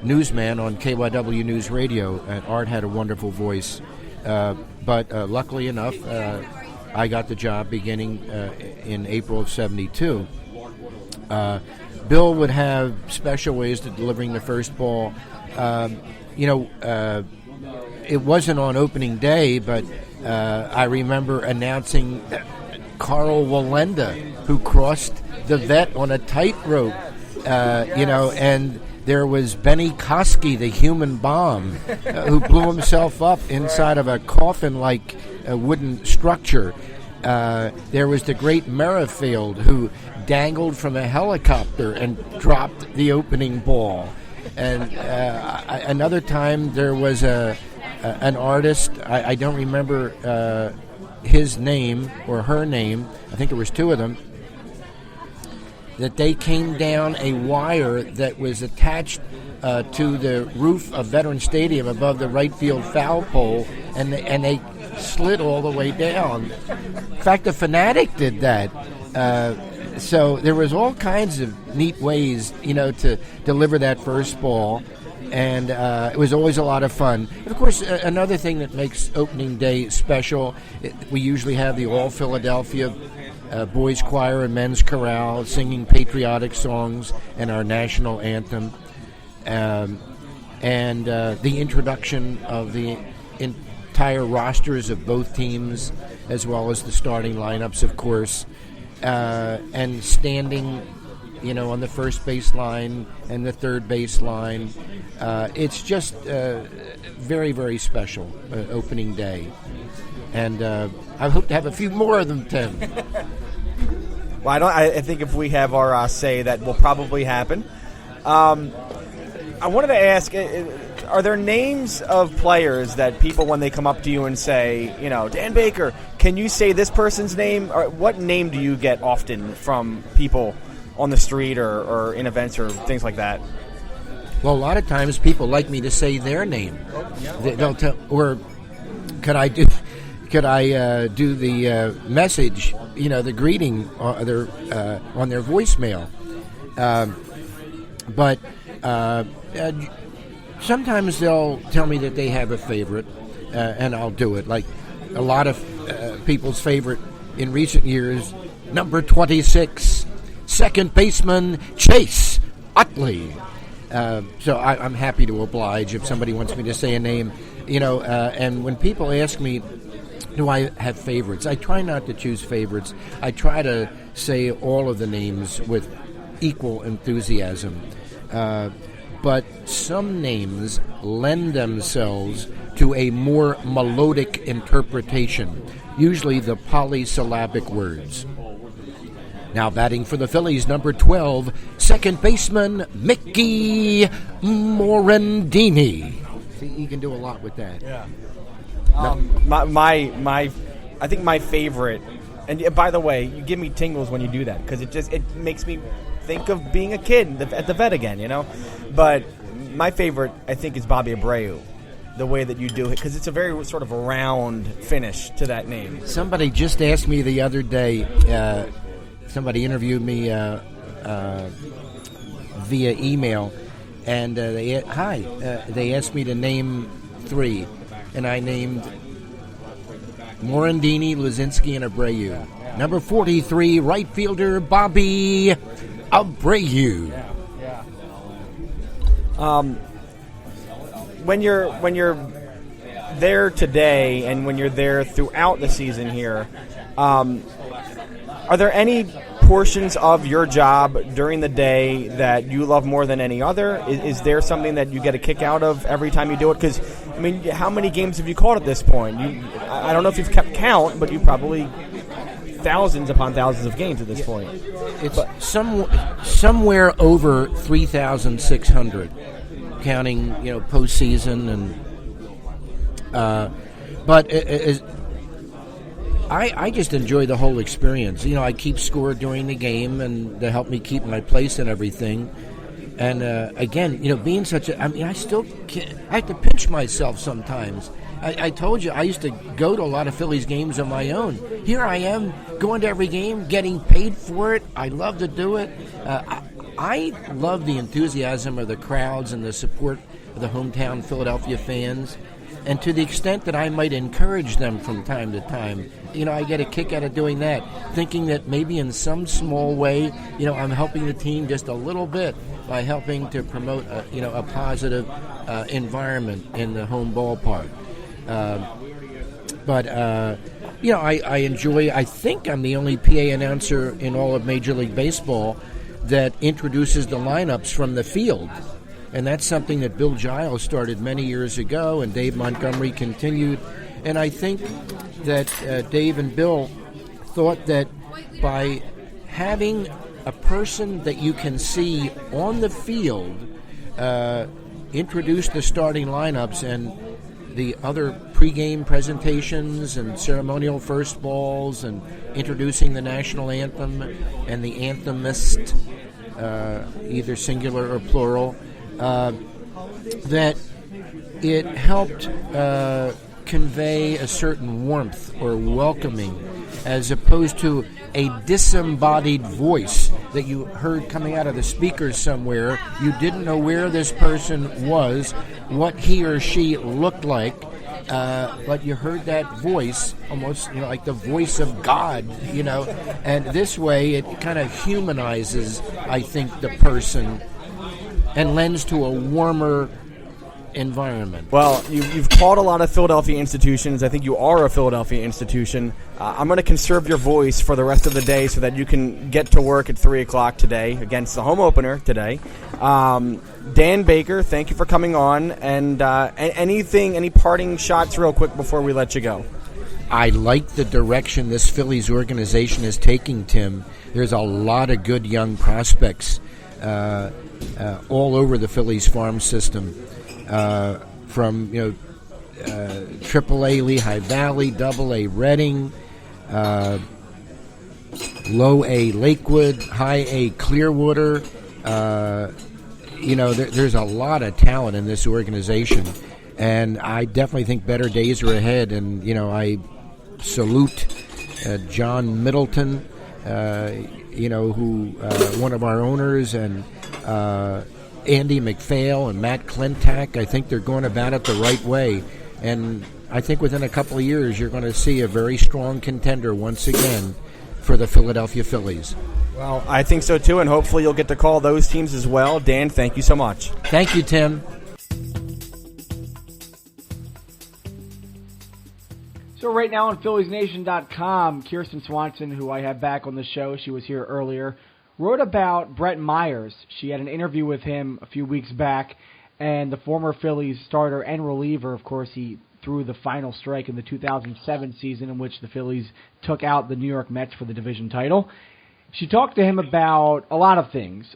newsman on KYW News Radio, and Art had a wonderful voice. But luckily enough, I got the job beginning in April of '72. Bill would have special ways to delivering the first ball. It wasn't on opening day, but I remember announcing Carl Wallenda, who crossed the vet on a tightrope, and there was Benny Koski, the human bomb, who blew himself up inside of a coffin-like wooden structure. There was the great Merrifield, who dangled from a helicopter and dropped the opening ball. And another time there was an artist, I don't remember his name or her name, I think there was two of them, that they came down a wire that was attached to the roof of Veterans Stadium above the right field foul pole, and they slid all the way down. In fact, the Fanatic did that. So there was all kinds of neat ways, to deliver that first ball, and it was always a lot of fun. And of course, another thing that makes opening day special, we usually have the All Philadelphia boys choir and men's chorale singing patriotic songs and our national anthem, and the introduction of the entire rosters of both teams, as well as the starting lineups, of course. And standing, on the first base line and the third base line. It's just very, very special opening day. And I hope to have a few more of them, Tim. Well, I think if we have our say, that will probably happen. I wanted to ask, are there names of players that people, when they come up to you and say, Dan Baker, can you say this person's name? Or what name do you get often from people on the street or in events or things like that? Well, a lot of times people like me to say their name. They'll tell, or could I do the message, the greeting on their voicemail. But sometimes they'll tell me that they have a favorite, and I'll do it. Like a lot of people's favorite in recent years, number 26, second baseman Chase Utley. So I'm happy to oblige if somebody wants me to say a name. And when people ask me, do I have favorites? I try not to choose favorites. I try to say all of the names with equal enthusiasm. But some names lend themselves to a more melodic interpretation, usually the polysyllabic words. Now batting for the Phillies, number 12, second baseman Mickey Morandini. See, you can do a lot with that. Yeah. I think my favorite, and by the way, you give me tingles when you do that, because it makes me think of being a kid at the vet again, But my favorite, I think, is Bobby Abreu, the way that you do it, because it's a very sort of a round finish to that name. Somebody just asked me the other day, somebody interviewed me via email, and they asked me to name three, and I named Morandini, Luzinski, and Abreu. Yeah. Number 43, right fielder Bobby Abreu. When you're there today, and when you're there throughout the season here, are there any portions of your job during the day that you love more than any other? Is there something that you get a kick out of every time you do it? Because, I mean, how many games have you called at this point? I don't know if you've kept count, but you probably thousands upon thousands of games at this point. It's somewhere over 3,600, counting postseason and. But I just enjoy the whole experience. I keep score during the game, and to help me keep my place and everything. And again, being such a, I still can't, I have to pinch myself sometimes. I told you I used to go to a lot of Phillies games on my own. Here I am going to every game, getting paid for it. I love to do it. I love the enthusiasm of the crowds and the support of the hometown Philadelphia fans. And to the extent that I might encourage them from time to time, I get a kick out of doing that, thinking that maybe in some small way, I'm helping the team just a little bit by helping to promote a positive environment in the home ballpark. But I enjoy. I think I'm the only PA announcer in all of Major League Baseball that introduces the lineups from the field. And that's something that Bill Giles started many years ago, and Dave Montgomery continued. And I think that Dave and Bill thought that by having a person that you can see on the field introduce the starting lineups and the other pregame presentations and ceremonial first balls and introducing the national anthem and the anthemist, either singular or plural, that it helped convey a certain warmth or welcoming, as opposed to a disembodied voice that you heard coming out of the speakers somewhere. You didn't know where this person was, what he or she looked like, but you heard that voice, almost like the voice of God, and this way it kind of humanizes, I think, the person and lends to a warmer environment. Well, you've called a lot of Philadelphia institutions. I think you are a Philadelphia institution. I'm going to conserve your voice for the rest of the day so that you can get to work at 3 o'clock today against the home opener today. Dan Baker, thank you for coming on. And any parting shots real quick before we let you go? I like the direction this Phillies organization is taking, Tim. There's a lot of good young prospects all over the Phillies farm system, from AAA Lehigh Valley, AA Reading, Low A Lakewood, High A Clearwater. There's a lot of talent in this organization, and I definitely think better days are ahead. And I salute John Middleton, who one of our owners, and Andy McPhail and Matt Klentak. I think they're going about it the right way, and I think within a couple of years you're going to see a very strong contender once again for the Philadelphia Phillies. Well, I think so too, and hopefully you'll get to call those teams as well. Dan, thank you so much. Thank you, Tim. So right now on PhilliesNation.com, Kirsten Swanson, who I have back on the show, she was here earlier, wrote about Brett Myers. She had an interview with him a few weeks back, and the former Phillies starter and reliever, of course, he threw the final strike in the 2007 season in which the Phillies took out the New York Mets for the division title. She talked to him about a lot of things.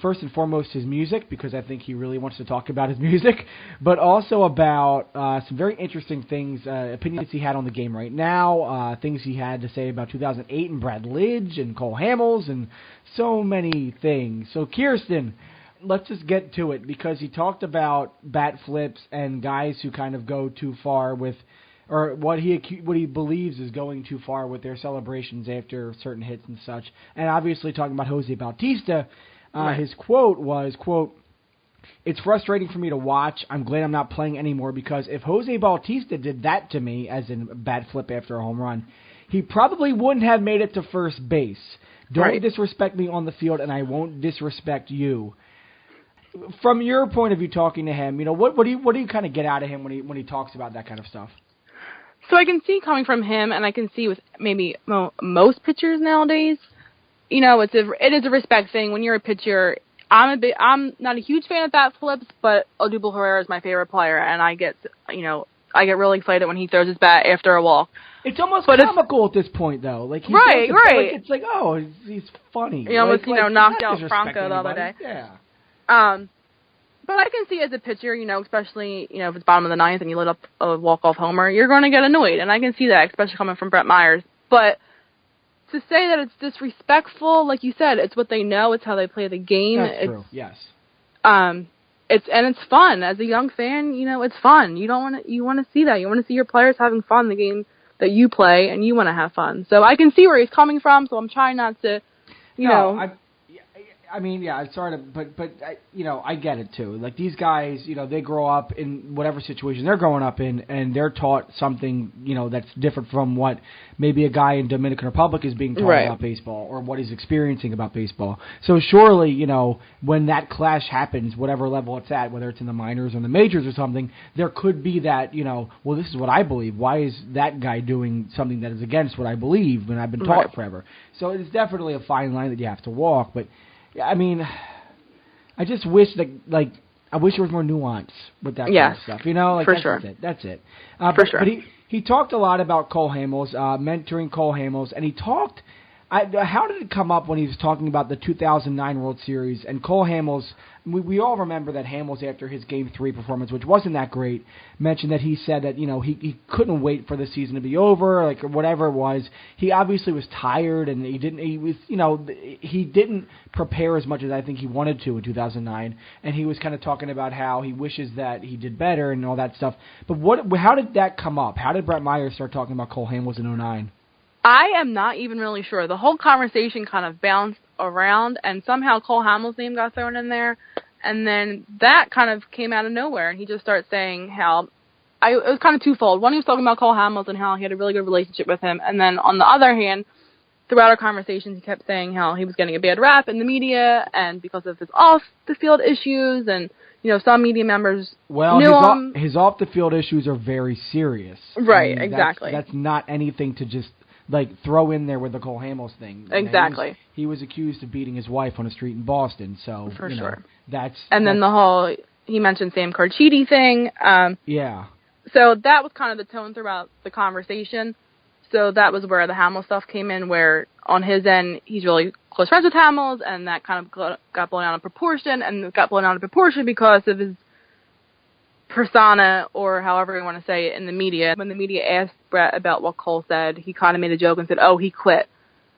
First and foremost, his music, because I think he really wants to talk about his music, but also about some very interesting things, opinions he had on the game right now, things he had to say about 2008 and Brad Lidge and Cole Hamels, and so many things. So, Kirsten, let's just get to it, because he talked about bat flips and guys who kind of go too far with, or what he believes is going too far with their celebrations after certain hits and such. And obviously talking about Jose Bautista, right. His quote was, quote, "It's frustrating for me to watch. I'm glad I'm not playing anymore, because if Jose Bautista did that to me, as in a bat flip after a home run, he probably wouldn't have made it to first base. Don't disrespect me on the field, and I won't disrespect you." From your point of view, talking to him, what do you kind of get out of him when he talks about that kind of stuff? So I can see coming from him, and I can see with maybe most pitchers nowadays, it is a respect thing. When you're a pitcher, I'm not a huge fan of bat flips, but Odubel Herrera is my favorite player, and I get really excited when he throws his bat after a walk. It's almost comical at this point, though. Like right. It's like, oh, he's funny. He almost knocked out Franco the other day. Yeah. But I can see as a pitcher, especially if it's bottom of the ninth and you lit up a walk-off homer, you're going to get annoyed, and I can see that, especially coming from Brett Myers. But to say that it's disrespectful, like you said, it's what they know, it's how they play the game. That's true. Yes. It's fun. As a young fan, it's fun. You want to see that. You want to see your players having fun in the game that you play, and you want to have fun. So I can see where he's coming from. So I'm trying not to, I'm sorry to, but I get it too. Like these guys, they grow up in whatever situation they're growing up in, and they're taught something, that's different from what maybe a guy in Dominican Republic is being taught about baseball or what he's experiencing about baseball. So surely, when that clash happens, whatever level it's at, whether it's in the minors or the majors or something, there could be that, well, this is what I believe. Why is that guy doing something that is against what I believe when I've been taught forever? So it's definitely a fine line that you have to walk, but I mean, I just wish I wish there was more nuance with that kind of stuff. For sure. That's it. For sure. But he talked a lot about Cole Hamels, mentoring Cole Hamels, and he talked. How did it come up when he was talking about the 2009 World Series and Cole Hamels? We all remember that Hamels, after his Game 3 performance, which wasn't that great, mentioned that he said that he couldn't wait for the season to be over, or whatever it was. He obviously was tired, and he didn't prepare as much as I think he wanted to in 2009. And he was kind of talking about how he wishes that he did better and all that stuff. But how did that come up? How did Brett Myers start talking about Cole Hamels in 2009? I am not even really sure. The whole conversation kind of bounced around, and somehow Cole Hamels' name got thrown in there, and then that kind of came out of nowhere, and he just started saying how it was kind of twofold. One, he was talking about Cole Hamels and how he had a really good relationship with him, and then on the other hand, throughout our conversations, he kept saying how he was getting a bad rap in the media, and because of his off-the-field issues, and some media members knew him. His off-the-field issues are very serious. Right, exactly. That's not anything to just throw in there with the Cole Hamels thing. Exactly. He was accused of beating his wife on a street in Boston, so for sure. Then the whole he mentioned Sam Carchidi thing. Yeah. So that was kind of the tone throughout the conversation. So that was where the Hamels stuff came in, where on his end he's really close friends with Hamels, and that kind of got blown out of proportion, and it got blown out of proportion because of his persona, or however you want to say it, in the media. When the media asked Brett about what Cole said, he kind of made a joke and said, oh, he quit.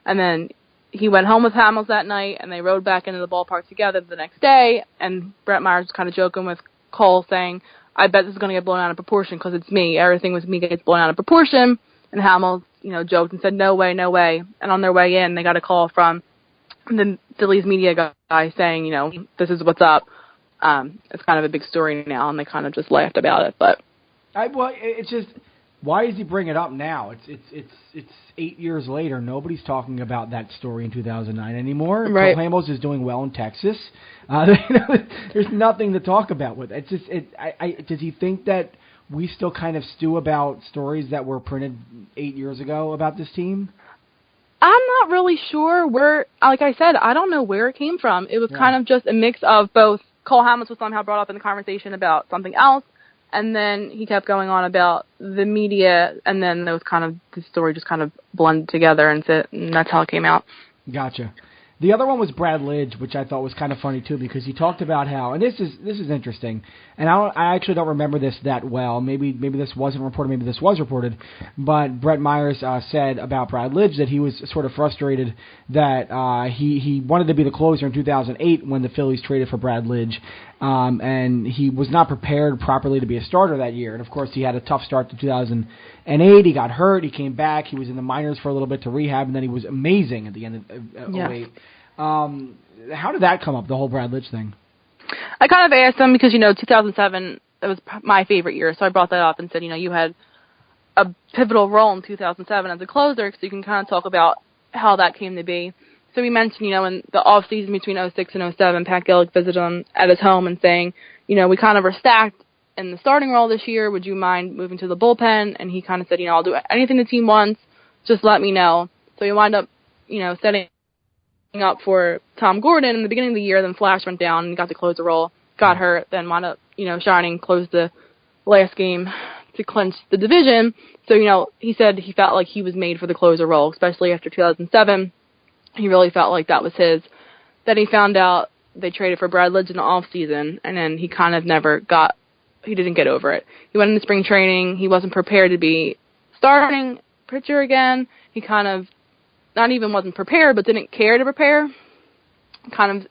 And then he went home with Hamels that night, and they rode back into the ballpark together the next day, and Brett Myers was kind of joking with Cole, saying, I bet this is going to get blown out of proportion because it's me. Everything with me gets blown out of proportion. And Hamels, joked and said, no way, no way. And on their way in, they got a call from the Phillies media guy saying, this is what's up. It's kind of a big story now, and they kind of just laughed about it. But it's just, why does he bring it up now? It's 8 years later. Nobody's talking about that story in 2009 anymore. Right. Cole Hamels is doing well in Texas. There's nothing to talk about with it. It's just, does he think that we still kind of stew about stories that were printed 8 years ago about this team? I'm not really sure where. Like I said, I don't know where it came from. It was kind of just a mix of both. Cole Hamels was somehow brought up in the conversation about something else, and then he kept going on about the media, and then there was kind of the story just kind of blended together, and that's how it came out. Gotcha. The other one was Brad Lidge, which I thought was kind of funny too, because he talked about how, and this is interesting, and I actually don't remember this that well. Maybe this wasn't reported, maybe this was reported, but Brett Myers said about Brad Lidge that he was sort of frustrated that he wanted to be the closer in 2008 when the Phillies traded for Brad Lidge, and he was not prepared properly to be a starter that year. And of course, he had a tough start to 2008. He got hurt. He came back. He was in the minors for a little bit to rehab, and then he was amazing at the end of 2008. How did that come up, the whole Brad Lidge thing? I kind of asked him because, 2007, it was my favorite year, so I brought that up and said, you had a pivotal role in 2007 as a closer, so you can kind of talk about how that came to be. So he mentioned, in the off-season between 06 and 07, Pat Gillick visited him at his home and saying, we kind of are stacked in the starting role this year. Would you mind moving to the bullpen? And he kind of said, I'll do anything the team wants. Just let me know. So he wound up, setting up for Tom Gordon in the beginning of the year. Then Flash went down and got to close the role, got hurt, then wound up, shining, closed the last game to clinch the division. So, he said he felt like he was made for the closer role, especially after 2007. He really felt like that was his. Then he found out they traded for Brad Lidge in the offseason, and then he kind of he didn't get over it. He went into spring training. He wasn't prepared to be starting pitcher again. He kind of not even wasn't prepared, but didn't care to prepare.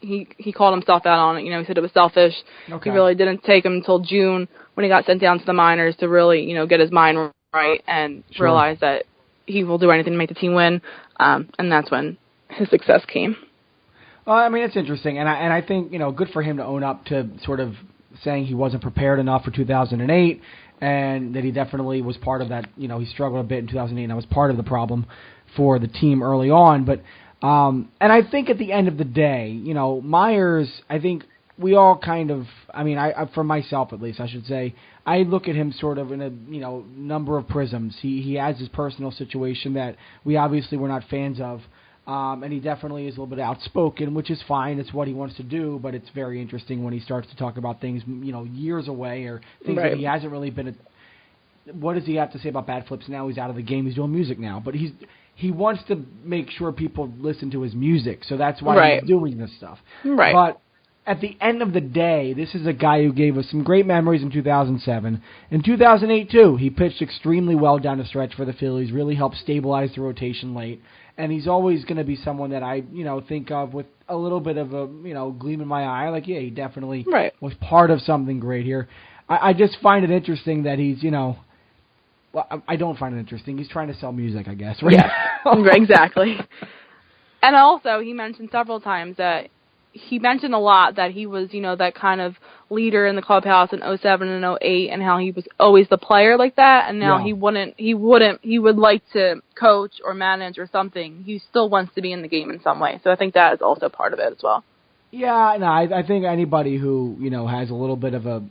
He called himself out on it. He said it was selfish. Okay. He really didn't take him until June when he got sent down to the minors to really, get his mind right and realize that he will do anything to make the team win. And that's when his success came. Well, I mean, it's interesting, and I think, good for him to own up to sort of saying he wasn't prepared enough for 2008, and that he definitely was part of that. He struggled a bit in 2008, and that was part of the problem for the team early on. But and I think at the end of the day, Myers, I think we all kind of, I for myself at least, I should say, I look at him sort of in a number of prisms. He has his personal situation that we obviously were not fans of. And he definitely is a little bit outspoken, which is fine. It's what he wants to do, but it's very interesting when he starts to talk about things, years away or things that he hasn't really been. What does he have to say about bat flips now? He's out of the game. He's doing music now, but he wants to make sure people listen to his music, so that's why he's doing this stuff. Right. But at the end of the day, this is a guy who gave us some great memories in 2007. In 2008, too, he pitched extremely well down the stretch for the Phillies, really helped stabilize the rotation late. And he's always going to be someone that I, think of with a little bit of a, gleam in my eye. Like, yeah, he definitely was part of something great here. I just find it interesting that he's, well, I don't find it interesting. He's trying to sell music, I guess, right? Yeah, exactly. And also, he mentioned several times that he mentioned a lot that he was, that kind of leader in the clubhouse in 07 and 08, and how he was always the player like that, and now he would like to coach or manage or something. He still wants to be in the game in some way. So I think that is also part of it as well. Yeah, no, I think anybody who, has a little bit of a,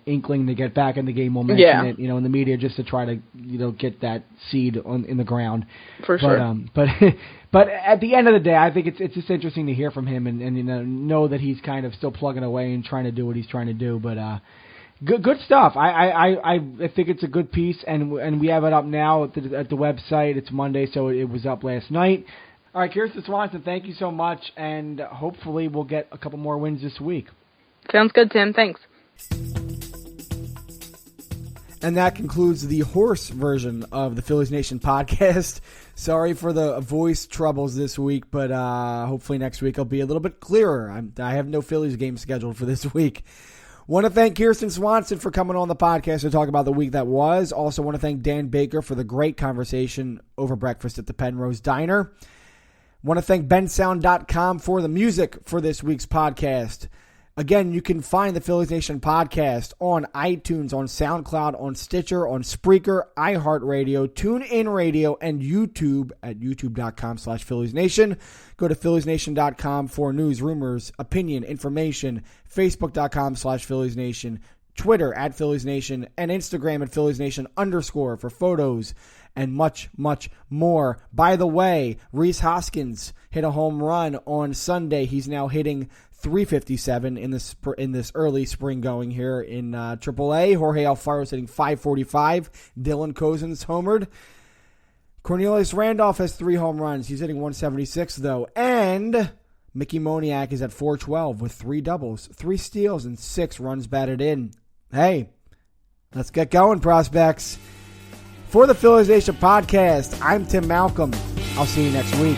inkling to get back in the game will mention it, in the media just to try to, get that seed in the ground. For sure. But at the end of the day, I think it's just interesting to hear from him and know that he's kind of still plugging away and trying to do what he's trying to do. But good stuff. I think it's a good piece, and we have it up now at the website. It's Monday, so it was up last night. All right, Kirsten Swanson, thank you so much, and hopefully we'll get a couple more wins this week. Sounds good, Tim. Thanks. And that concludes the horse version of the Phillies Nation podcast. Sorry for the voice troubles this week, but hopefully next week I'll be a little bit clearer. I have no Phillies game scheduled for this week. Want to thank Kirsten Swanson for coming on the podcast to talk about the week that was. Also want to thank Dan Baker for the great conversation over breakfast at the Penrose Diner. Want to thank bensound.com for the music for this week's podcast. Again, you can find the Phillies Nation podcast on iTunes, on SoundCloud, on Stitcher, on Spreaker, iHeartRadio, TuneIn Radio, and YouTube at youtube.com/Phillies Nation. Go to philliesnation.com for news, rumors, opinion, information, facebook.com/Phillies Nation, Twitter at Phillies Nation, and Instagram at Phillies Nation _ for photos and much, much more. By the way, Rhys Hoskins hit a home run on Sunday. He's now hitting .357 in this early spring going here in AAA. Jorge Alfaro's hitting .545. Dylan Cozens homered. Cornelius Randolph has 3 home runs. He's hitting .176 though. And Mickey Moniak is at .412 with 3 doubles, 3 steals, and 6 runs batted in. Hey, let's get going, prospects. For the Phillies Nation podcast, I'm Tim Malcolm. I'll see you next week.